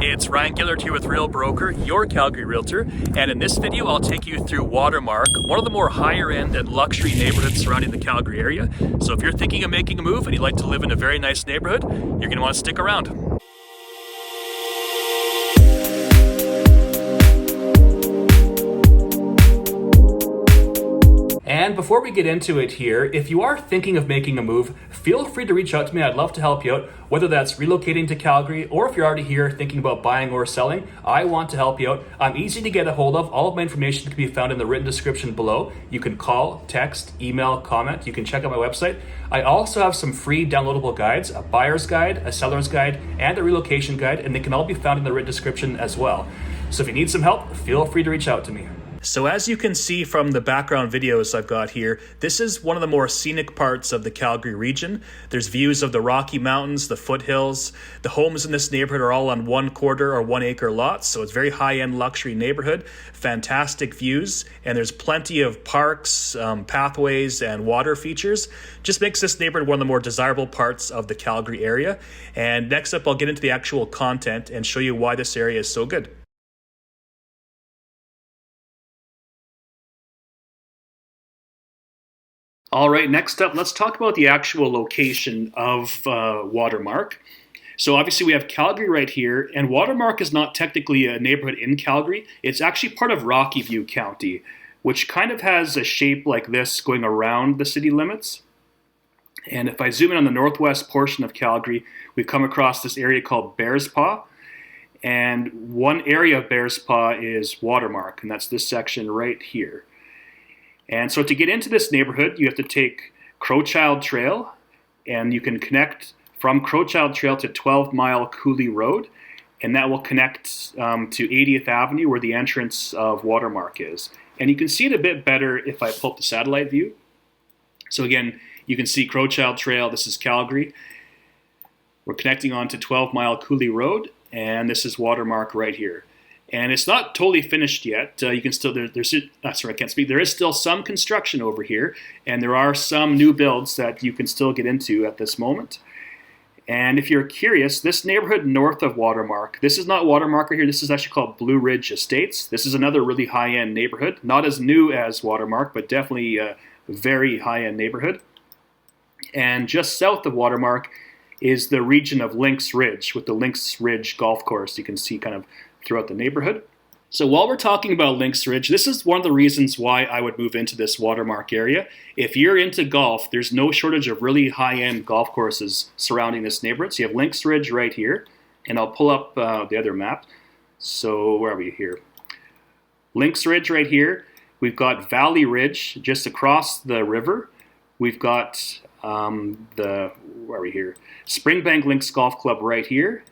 Hey, it's Ryan Gillard here with Real Broker, your Calgary Realtor, and in this video I'll take you through Watermark, one of the more higher end and luxury neighborhoods surrounding the Calgary area. So if you're thinking of making a move and you'd like to live in a very nice neighborhood, you're going to want to stick around. And before we get into it here, if you are thinking of making a move, feel free to reach out to me. I'd love to help you out, whether that's relocating to Calgary or if you're already here thinking about buying or selling. I want to help you out. I'm easy to get a hold of. All of my information can be found in the written description below. You can call, text, email, comment. You can check out my website. I also have some free downloadable guides, a buyer's guide, a seller's guide, and a relocation guide, and they can all be found in the written description as well. So if you need some help, feel free to reach out to me. So as you can see from the background videos I've got here, this is one of the more scenic parts of the Calgary region. There's views of the Rocky Mountains, the foothills. The homes in this neighborhood are all on 1 quarter or 1 acre lots, so it's very high-end luxury neighborhood. Fantastic views, and there's plenty of parks, pathways, and water features. Just makes this neighborhood one of the more desirable parts of the Calgary area. And next up, I'll get into the actual content and show you why this area is so good. All right, next up, let's talk about the actual location of Watermark. So obviously we have Calgary right here, and Watermark is not technically a neighborhood in Calgary. It's actually part of Rocky View County, which kind of has a shape like this going around the city limits. And if I zoom in on the northwest portion of Calgary, we've come across this area called Bears Paw. And one area of Bears Paw is Watermark, and that's this section right here. And so to get into this neighborhood, you have to take Crowchild Trail, and you can connect from Crowchild Trail to 12 Mile Coulee Road, and that will connect to 80th Avenue where the entrance of Watermark is. And you can see it a bit better if I pull up the satellite view. So again, you can see Crowchild Trail, this is Calgary. We're connecting on to 12 Mile Coulee Road, and this is Watermark right here. And it's not totally finished yet. You can still, There is still some construction over here, and there are some new builds that you can still get into at this moment. And if you're curious, this neighborhood north of Watermark, this is not Watermark right here, this is actually called Blue Ridge Estates. This is another really high-end neighborhood, not as new as Watermark, but definitely a very high-end neighborhood. And just south of Watermark is the region of Lynx Ridge, with the Lynx Ridge golf course you can see kind of throughout the neighborhood. So while we're talking about Lynx Ridge, this is one of the reasons why I would move into this Watermark area. If you're into golf, there's no shortage of really high-end golf courses surrounding this neighborhood. So you have Lynx Ridge right here, and I'll pull up the other map. So where are we here? Lynx Ridge right here. We've got Valley Ridge just across the river. We've got where are we here? Springbank Links Golf Club right here.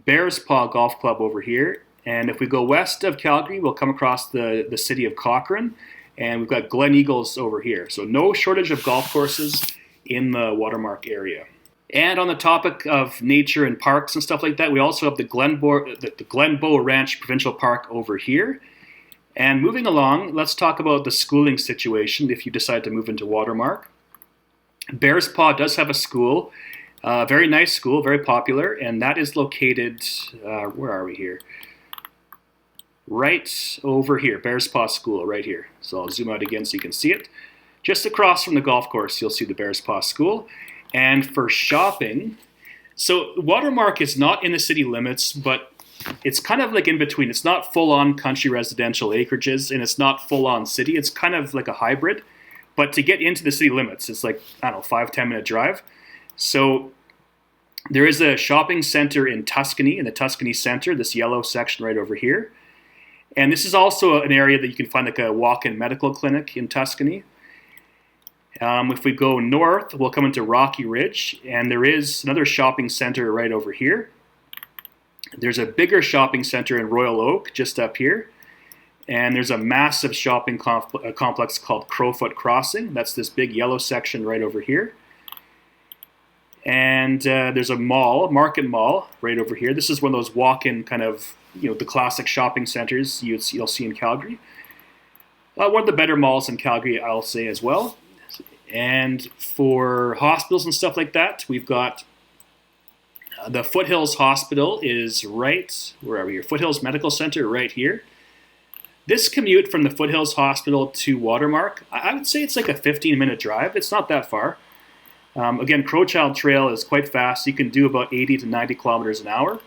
Bears Paw Golf Club over here, and if we go west of Calgary, we'll come across the city of Cochrane, and we've got Glen Eagles over here. So no shortage of golf courses in the Watermark area. And on the topic of nature and parks and stuff like that, we also have the Glenbow Ranch Provincial Park over here. And moving along, let's talk about the schooling situation if you decide to move into Watermark. Bears Paw does have a school. Very nice school, very popular, and that is located, where are we here? Right over here, Bears Paw School, right here. So I'll zoom out again so you can see it. Just across from the golf course, you'll see the Bears Paw School. And for shopping, so Watermark is not in the city limits, but it's kind of like in between. It's not full-on country residential acreages, and it's not full-on city. It's kind of like a hybrid. But to get into the city limits, it's like, I don't know, 5-10 minute drive. So there is a shopping center in Tuscany, in the Tuscany Center, this yellow section right over here. And this is also an area that you can find like a walk-in medical clinic in Tuscany. If we go north, we'll come into Rocky Ridge, and there is another shopping center right over here. There's a bigger shopping center in Royal Oak, just up here. And there's a massive shopping complex called Crowfoot Crossing. That's this big yellow section right over here. And there's a mall, Market Mall, right over here. This is one of those walk-in kind of, the classic shopping centers you'll see in Calgary. One of the better malls in Calgary, I'll say as well. And for hospitals and stuff like that, we've got The Foothills Hospital is right, where are we here? Foothills Medical Center right here. This commute from the Foothills Hospital to Watermark, I would say it's like a 15-minute drive. It's not that far. Again, Crowchild Trail is quite fast. You can do about 80 to 90 kilometers an hour.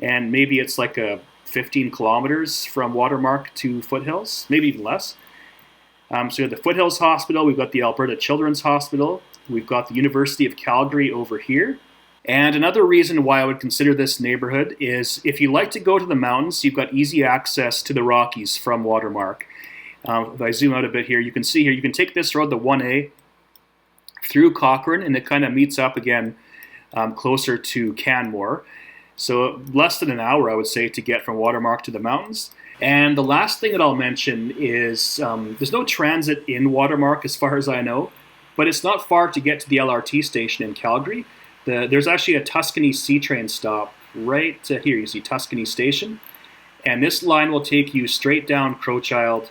And maybe it's like a 15 kilometers from Watermark to Foothills, maybe even less. So we have the Foothills Hospital. We've got the Alberta Children's Hospital. We've got the University of Calgary over here. And another reason why I would consider this neighborhood is if you like to go to the mountains, you've got easy access to the Rockies from Watermark. If I zoom out a bit here, you can see here, you can take this road, the 1A, through Cochrane, and it kind of meets up again closer to Canmore. So less than an hour, I would say, to get from Watermark to the mountains. And the last thing that I'll mention is there's no transit in Watermark as far as I know, but it's not far to get to the LRT station in Calgary. There's actually a Tuscany C train stop right here. You see Tuscany Station. And this line will take you straight down Crowchild,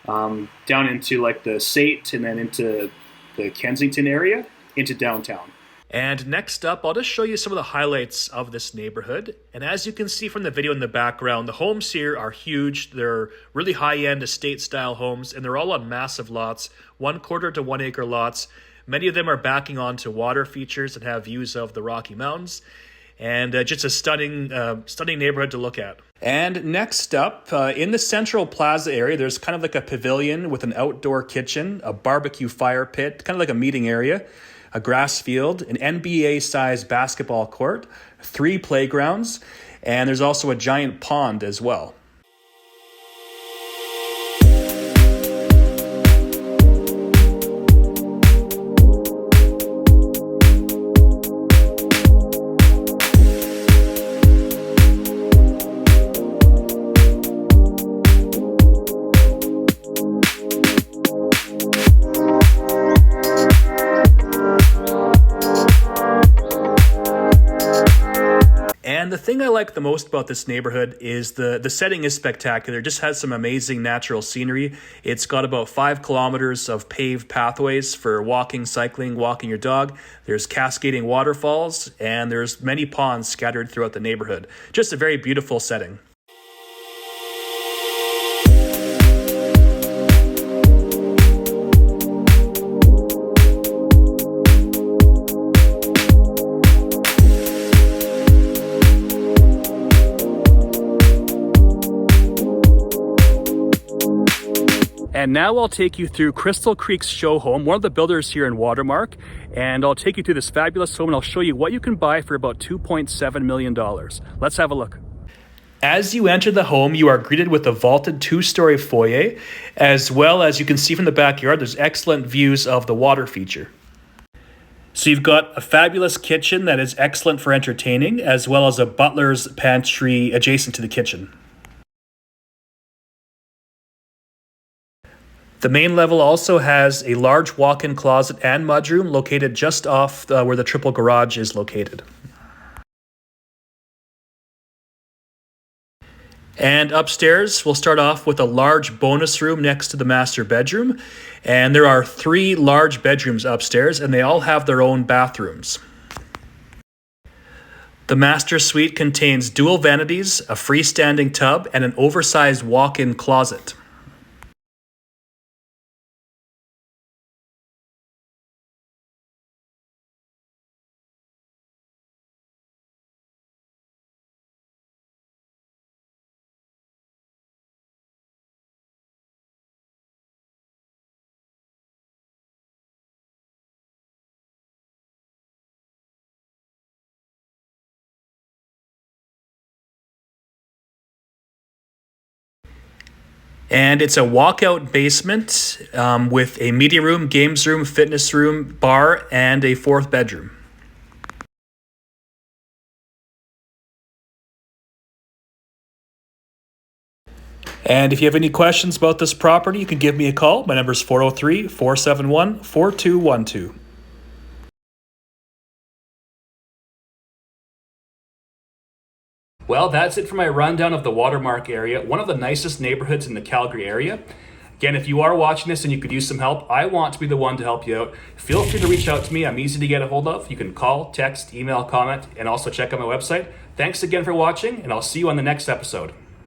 down into like the Sate and then into the Kensington area, into downtown. And next up, I'll just show you some of the highlights of this neighborhood. And as you can see from the video in the background, the homes here are huge. They're really high-end estate-style homes, and they're all on massive lots, 1/4 to 1 acre lots. Many of them are backing onto water features and have views of the Rocky Mountains. And just a stunning neighborhood to look at. And next up, in the central plaza area, there's kind of like a pavilion with an outdoor kitchen, a barbecue fire pit, kind of like a meeting area, a grass field, an NBA-sized basketball court, 3 playgrounds, and there's also a giant pond as well. And the thing I like the most about this neighborhood is the setting is spectacular. It just has some amazing natural scenery. It's got about 5 kilometers of paved pathways for walking, cycling, walking your dog. There's cascading waterfalls, and there's many ponds scattered throughout the neighborhood. Just a very beautiful setting. And now I'll take you through Crystal Creek's Showhome, one of the builders here in Watermark, and I'll take you through this fabulous home and I'll show you what you can buy for about $2.7 million. Let's have a look. As you enter the home, you are greeted with a vaulted 2-story foyer, as well as you can see from the backyard, there's excellent views of the water feature. So you've got a fabulous kitchen that is excellent for entertaining, as well as a butler's pantry adjacent to the kitchen. The main level also has a large walk-in closet and mudroom located just off where the triple garage is located. And upstairs, we'll start off with a large bonus room next to the master bedroom. And there are 3 large bedrooms upstairs, and they all have their own bathrooms. The master suite contains dual vanities, a freestanding tub, and an oversized walk-in closet. And it's a walkout basement with a media room, games room, fitness room, bar, and a 4th bedroom. And if you have any questions about this property, you can give me a call. My number is 403-471-4212. Well, that's it for my rundown of the Watermark area, one of the nicest neighborhoods in the Calgary area. Again, if you are watching this and you could use some help, I want to be the one to help you out. Feel free to reach out to me. I'm easy to get a hold of. You can call, text, email, comment, and also check out my website. Thanks again for watching, and I'll see you on the next episode.